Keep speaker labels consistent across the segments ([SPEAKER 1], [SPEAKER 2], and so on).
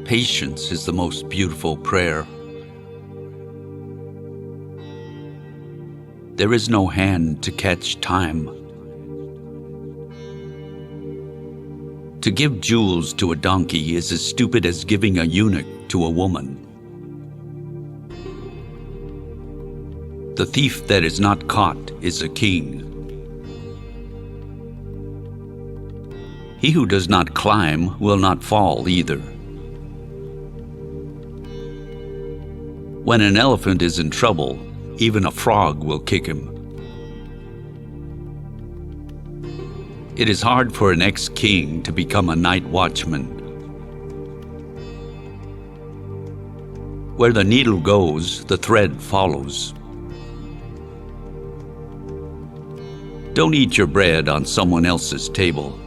[SPEAKER 1] Patience is the most beautiful prayer. There is no hand to catch time. To give jewels to a donkey is as stupid as giving a eunuch to a woman. The thief that is not caught is a king. He who does not climb will not fall either. When an elephant is in trouble, even a frog will kick him. It is hard for an ex-king to become a night watchman. Where the needle goes, the thread follows. Don't eat your bread on someone else's table.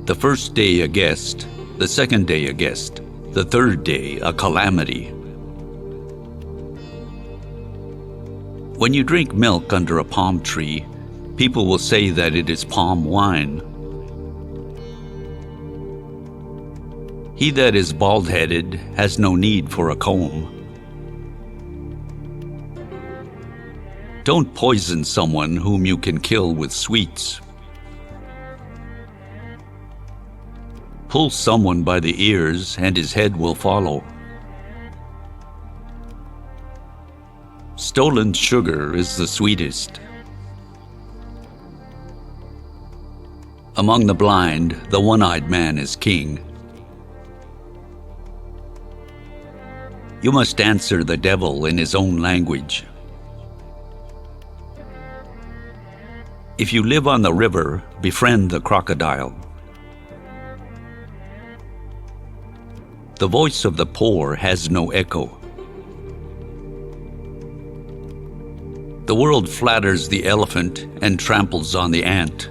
[SPEAKER 1] The first day a guest, the second day a guest, the third day a calamity. When you drink milk under a palm tree, people will say that it is palm wine. He that is bald-headed has no need for a comb. Don't poison someone whom you can kill with sweets. Pull someone by the ears and his head will follow. Stolen sugar is the sweetest. Among the blind, the one-eyed man is king. You must answer the devil in his own language. If you live on the river, befriend the crocodile. The voice of the poor has no echo. The world flatters the elephant and tramples on the ant.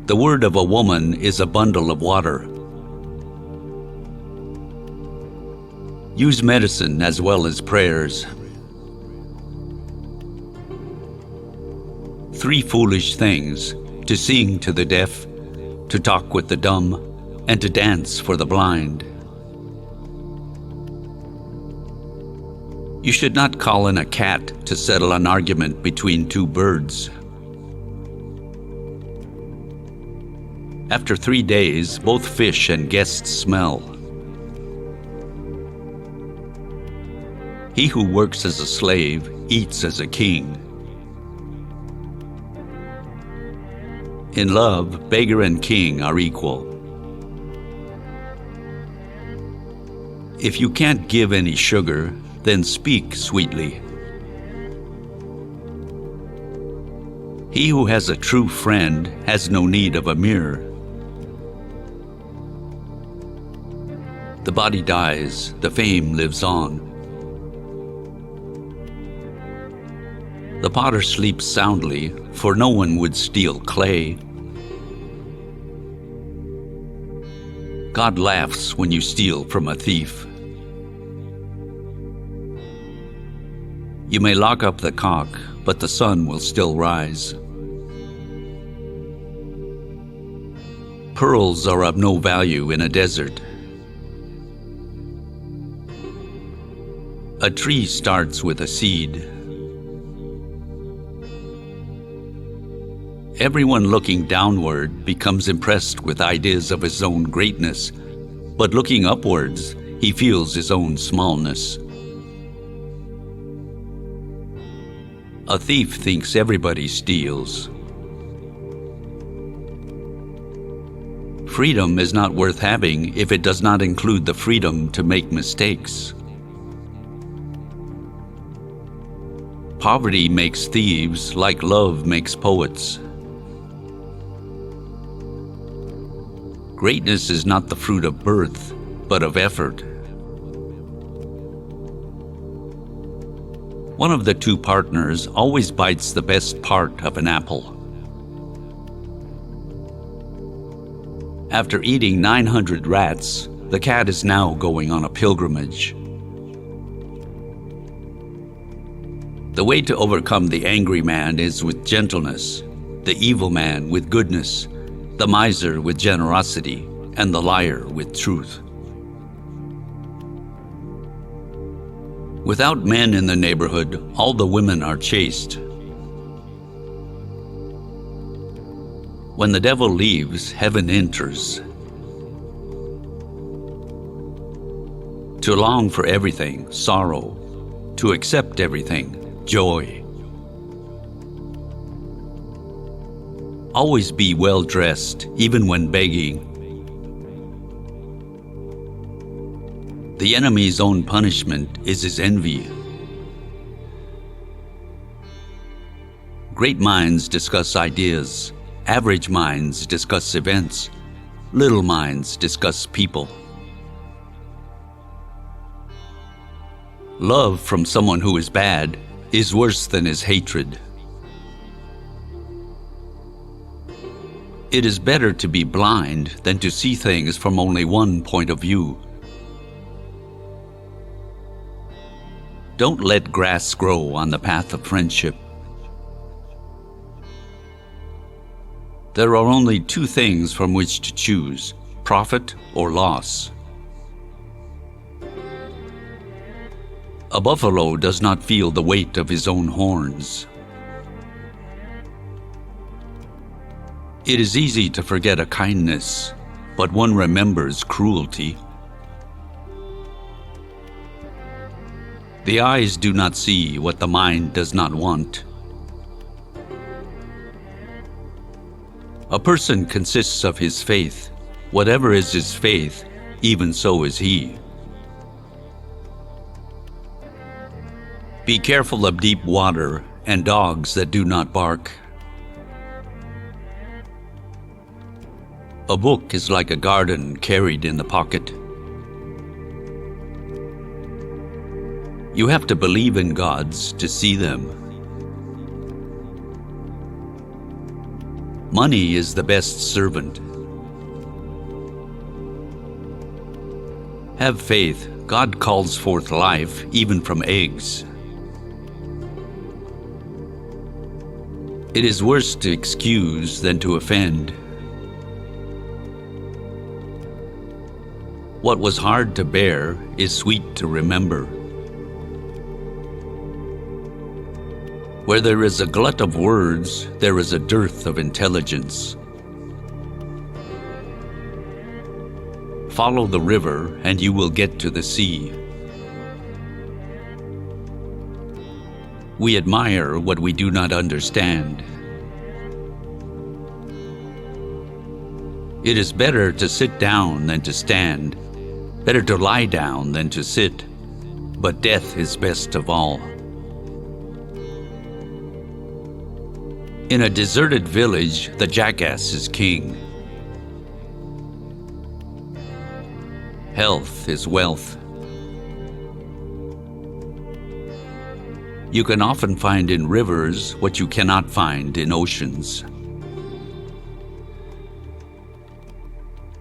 [SPEAKER 1] The word of a woman is a bundle of water. Use medicine as well as prayers. 3 foolish things: to sing to the deaf, to talk with the dumb, and to dance for the blind. You should not call in a cat to settle an argument between 2 birds. After 3 days, both fish and guests smell. He who works as a slave eats as a king. In love, beggar and king are equal. If you can't give any sugar, then speak sweetly. He who has a true friend has no need of a mirror. The body dies, the fame lives on. The potter sleeps soundly, for no one would steal clay. God laughs when you steal from a thief. You may lock up the cock, but the sun will still rise. Pearls are of no value in a desert. A tree starts with a seed. Everyone looking downward becomes impressed with ideas of his own greatness, but looking upwards, he feels his own smallness. A thief thinks everybody steals. Freedom is not worth having if it does not include the freedom to make mistakes. Poverty makes thieves like love makes poets. Greatness is not the fruit of birth, but of effort. One of the 2 partners always bites the best part of an apple. After eating 900 rats, the cat is now going on a pilgrimage. The The way to overcome the angry man is with gentleness, the evil man with goodness, the miser with generosity, and the liar with truth. Without men in the neighborhood, all the women are chaste. When the devil leaves, heaven enters. To long for everything, sorrow. To accept everything, joy. Always be well dressed, even when begging. The enemy's own punishment is his envy. Great minds discuss ideas. Average minds discuss events. Little minds discuss people. Love from someone who is bad is worse than his hatred. It is better to be blind than to see things from only one point of view. Don't let grass grow on the path of friendship. There are only two things from which to choose, profit or loss. A buffalo does not feel the weight of his own horns. It is easy to forget a kindness, but one remembers cruelty. The eyes do not see what the mind does not want. A person consists of his faith. Whatever is his faith, even so is he. Be careful of deep water and dogs that do not bark. A book is like a garden carried in the pocket. You have to believe in gods to see them. Money is the best servant. Have faith. God calls forth life even from eggs. It is worse to excuse than to offend. What was hard to bear is sweet to remember. Where there is a glut of words, there is a dearth of intelligence. Follow the river, and you will get to the sea. We admire what we do not understand. It is better to sit down than to stand, better to lie down than to sit, but death is best of all. In a deserted village, the jackass is king. Health is wealth. You can often find in rivers what you cannot find in oceans.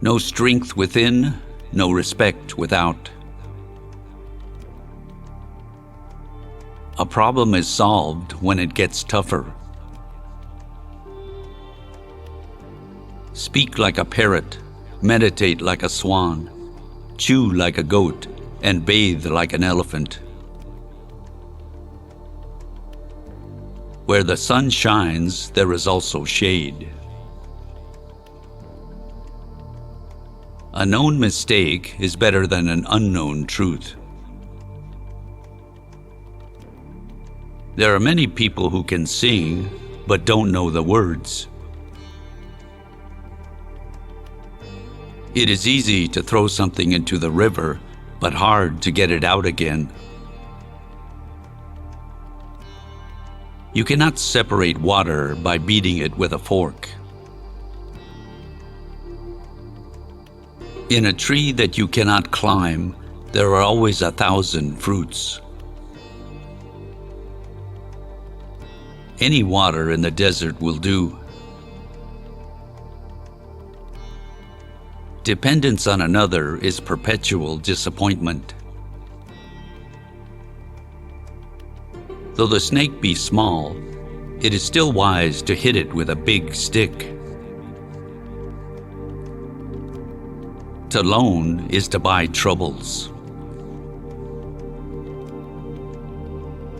[SPEAKER 1] No strength within, no respect without. A problem is solved when it gets tougher. Speak like a parrot, meditate like a swan, chew like a goat, and bathe like an elephant. Where the sun shines, there is also shade. A known mistake is better than an unknown truth. There are many people who can sing, but don't know the words. It is easy to throw something into the river, but hard to get it out again. You cannot separate water by beating it with a fork. In a tree that you cannot climb, there are always 1,000 fruits. Any water in the desert will do. Dependence on another is perpetual disappointment. Though the snake be small, it is still wise to hit it with a big stick. To loan is to buy troubles.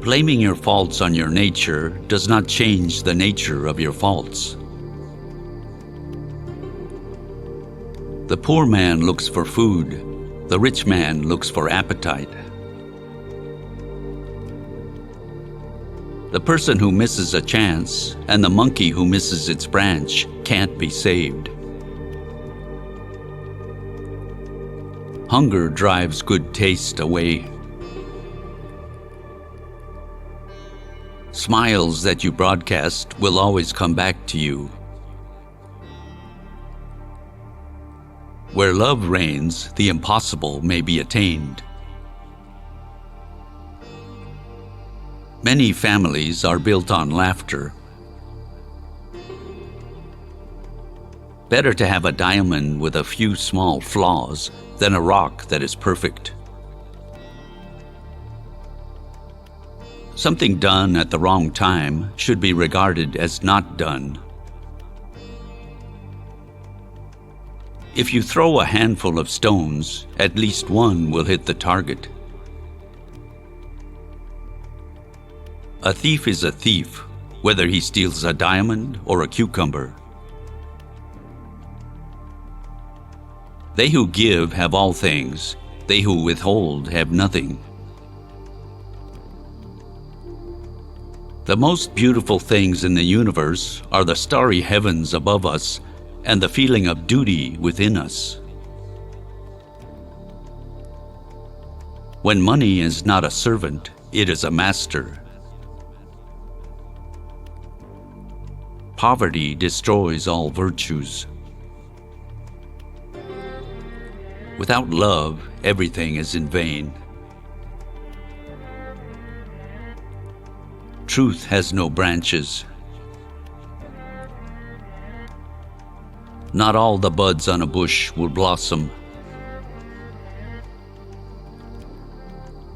[SPEAKER 1] Blaming your faults on your nature does not change the nature of your faults. The poor man looks for food, the rich man looks for appetite. The person who misses a chance and the monkey who misses its branch can't be saved. Hunger drives good taste away. Smiles that you broadcast will always come back to you. Where love reigns, the impossible may be attained. Many families are built on laughter. Better to have a diamond with a few small flaws than a rock that is perfect. Something done at the wrong time should be regarded as not done. If you throw a handful of stones, at least one will hit the target. A thief is a thief, whether he steals a diamond or a cucumber. They who give have all things, they who withhold have nothing. The most beautiful things in the universe are the starry heavens above us and the feeling of duty within us. When money is not a servant, it is a master. Poverty destroys all virtues. Without love, everything is in vain. Truth has no branches. Not all the buds on a bush will blossom.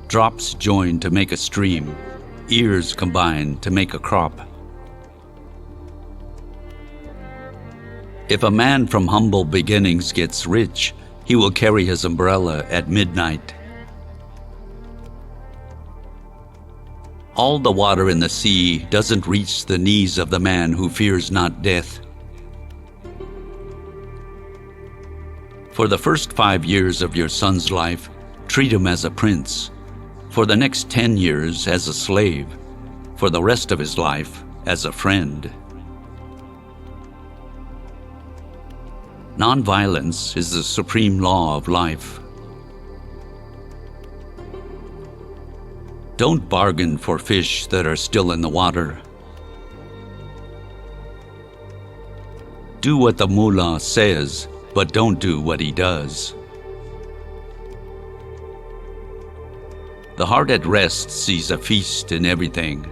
[SPEAKER 1] Drops join to make a stream. Ears combine to make a crop. If a man from humble beginnings gets rich, he will carry his umbrella at midnight. All the water in the sea doesn't reach the knees of the man who fears not death. For the first 5 years of your son's life, treat him as a prince. For the next 10 years as a slave. For the rest of his life as a friend. Nonviolence is the supreme law of life. Don't bargain for fish that are still in the water. Do what the mullah says, but don't do what he does. The heart at rest sees a feast in everything.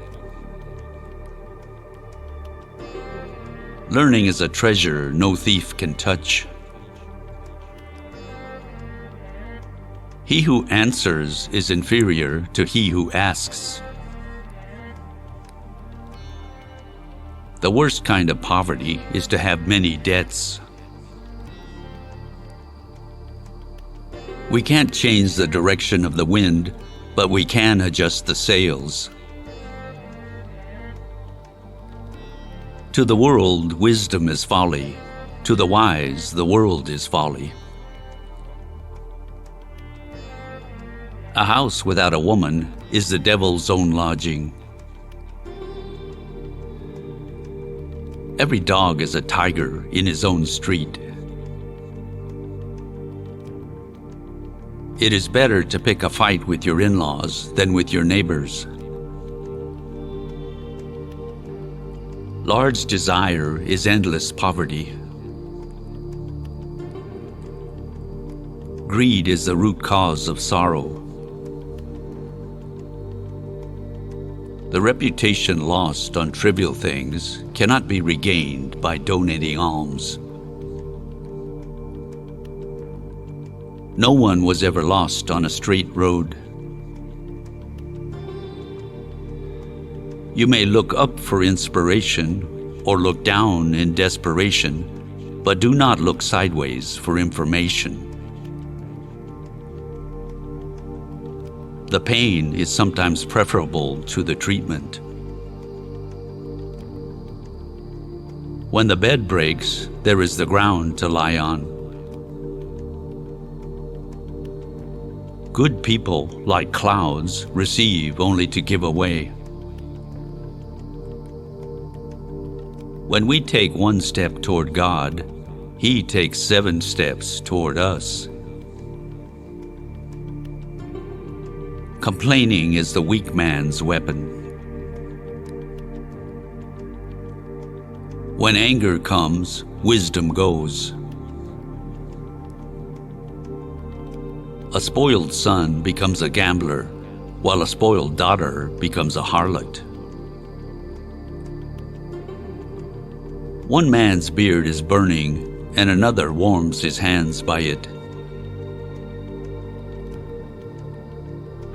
[SPEAKER 1] Learning is a treasure no thief can touch. He who answers is inferior to he who asks. The worst kind of poverty is to have many debts. We can't change the direction of the wind, but we can adjust the sails. To the world, wisdom is folly. To the wise, the world is folly. A house without a woman is the devil's own lodging. Every dog is a tiger in his own street. It is better to pick a fight with your in-laws than with your neighbors. Large desire is endless poverty. Greed is the root cause of sorrow. The reputation lost on trivial things cannot be regained by donating alms. No one was ever lost on a straight road. You may look up for inspiration or look down in desperation, but do not look sideways for information. The pain is sometimes preferable to the treatment. When the bed breaks, there is the ground to lie on. Good people, like clouds, receive only to give away. When we take one step toward God, He takes 7 steps toward us. Complaining is the weak man's weapon. When anger comes, wisdom goes. A spoiled son becomes a gambler, while a spoiled daughter becomes a harlot. One man's beard is burning, and another warms his hands by it.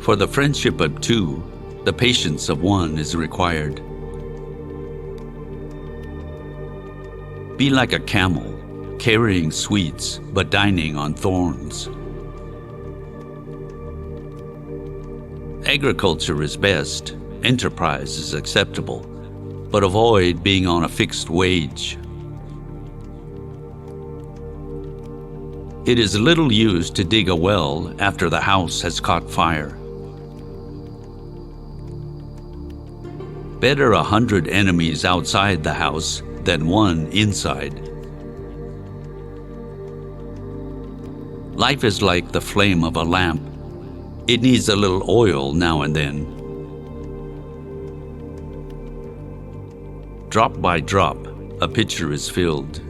[SPEAKER 1] For the friendship of 2, the patience of 1 is required. Be like a camel, carrying sweets, but dining on thorns. Agriculture is best, enterprise is acceptable, but avoid being on a fixed wage. It is little use to dig a well after the house has caught fire. Better 100 enemies outside the house than 1 inside. Life is like the flame of a lamp. It needs a little oil now and then. Drop by drop, a pitcher is filled.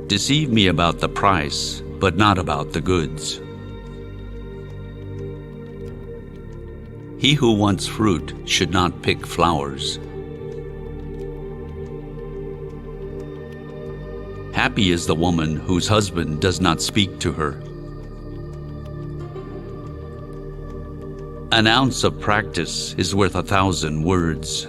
[SPEAKER 1] Deceive me about the price, but not about the goods. He who wants fruit should not pick flowers. Happy is the woman whose husband does not speak to her. An ounce of practice is worth 1,000 words.